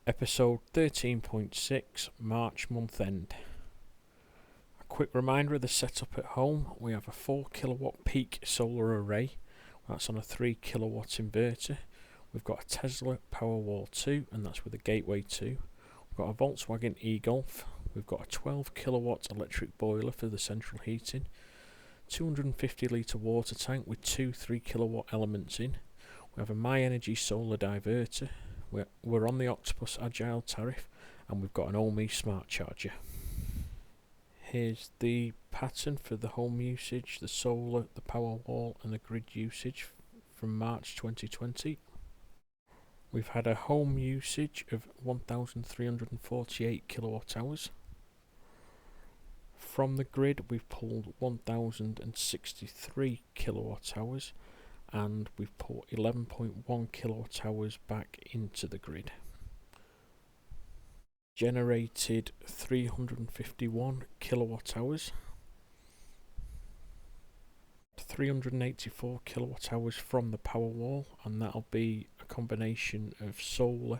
Episode 13.6, March month end. A quick reminder of the setup at home. We have a 4 kilowatt peak solar array. That's on a 3 kilowatt inverter. We've got a Tesla Powerwall 2, and that's with a Gateway 2. We've got a Volkswagen Egolf. We've got a 12 kilowatt electric boiler for the central heating. 250 litre water tank with two 3 kilowatt elements in. We have a energi solar diverter. We're on the Octopus Agile Tariff, and we've got an Ohme smart charger. Here's the pattern for the home usage, the solar, the Powerwall and the grid usage from March 2020. We've had a home usage of 1,348 kilowatt hours. From the grid we've pulled 1,063 kilowatt hours, and we've put 11.1 kilowatt hours back into the grid. Generated 351 kilowatt hours. 384 kilowatt hours from the Powerwall, and that'll be a combination of solar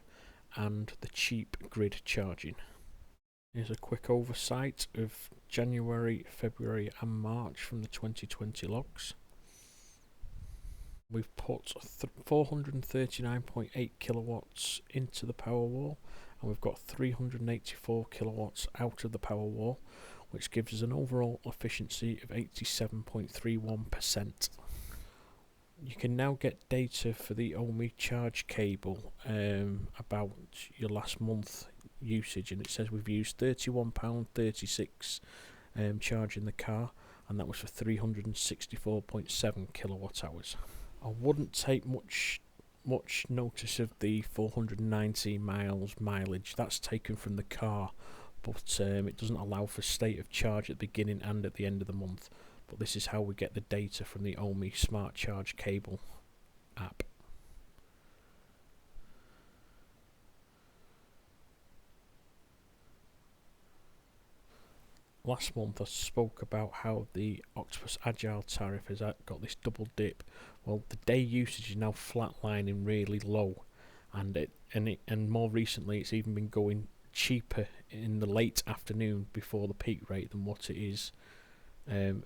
and the cheap grid charging. Here's a quick oversight of January, February and March from the 2020 logs. We've put 439.8 kilowatts into the Powerwall, and we've got 384 kilowatts out of the Powerwall, which gives us an overall efficiency of 87.31%. You can now get data for the Ohme charge cable about your last month usage, and it says we've used £31.36 charging the car, and that was for 364.7 kilowatt hours. I wouldn't take much notice of the 490 mileage. That's taken from the car, but it doesn't allow for state of charge at the beginning and at the end of the month. But this is how we get the data from the Ohme Smart Charge Cable app. Last month I spoke about how the Octopus Agile Tariff has got this double dip. Well, the day usage is now flatlining really low, and more recently it's even been going cheaper in the late afternoon before the peak rate than what it is in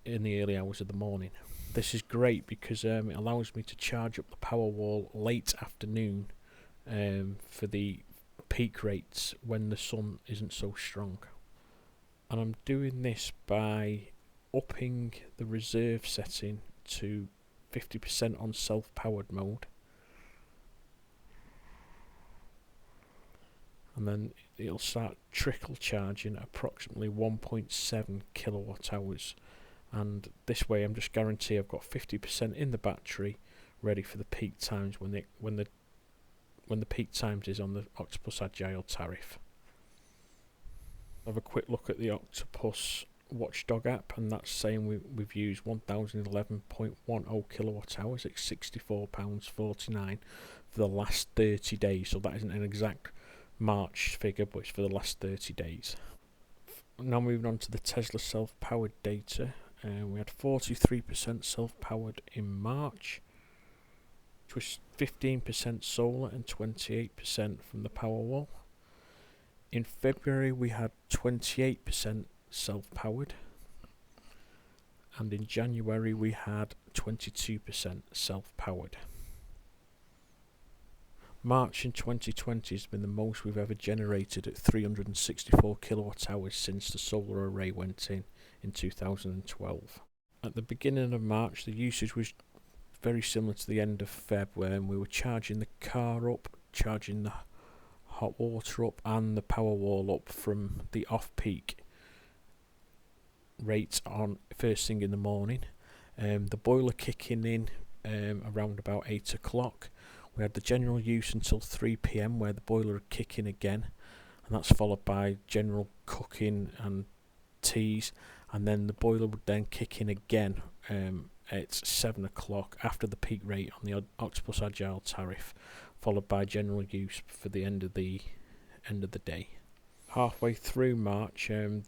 the early hours of the morning. This is great because it allows me to charge up the Powerwall late afternoon for the peak rates when the sun isn't so strong. And I'm doing this by upping the reserve setting to 50% on self-powered mode, and then it'll start trickle charging at approximately 1.7 kilowatt hours, and this way I'm just guarantee I've got 50% in the battery ready for the peak times when the peak times is on the Octopus Agile Tariff. Have a quick look at the Octopus Watchdog app, and that's saying we've used 1,011.10 kilowatt hours at £64.49 for the last 30 days. So that isn't an exact March figure, but it's for the last 30 days. Now moving on to the Tesla self-powered data. We had 43% self-powered in March, which was 15% solar and 28% from the Powerwall. In February we had 28% self-powered, and in January we had 22% self-powered. March in 2020 has been the most we've ever generated at 364 kilowatt hours since the solar array went in 2012. At the beginning of March the usage was very similar to the end of Feb, when we were charging the car up, charging the hot water up and the Powerwall up from the off-peak rate on first thing in the morning. The boiler kicking in around about 8 o'clock. We had the general use until 3 PM where the boiler would kick in again, and that's followed by general cooking and teas, and then the boiler would then kick in again at 7 o'clock after the peak rate on the Octopus Agile Tariff, followed by general use for the end of the day. Halfway through March, the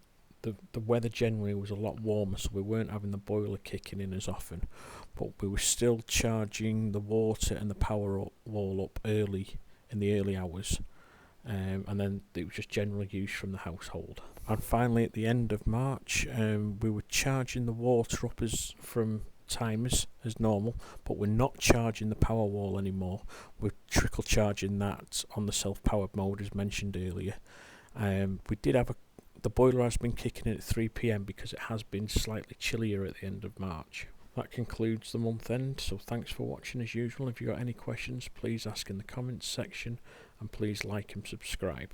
weather generally was a lot warmer, so we weren't having the boiler kicking in as often, but we were still charging the water and the power wall up early in the early hours, and then it was just general use from the household. And finally, at the end of March, we were charging the water up from timers as normal, but we're not charging the powerwall anymore. We're trickle charging that on the self-powered mode as mentioned earlier. We did have the boiler has been kicking in at 3 p.m. because it has been slightly chillier at the end of March. That concludes the month end, so thanks for watching as usual. If you've got any questions, please ask in the comments section, and please like and subscribe.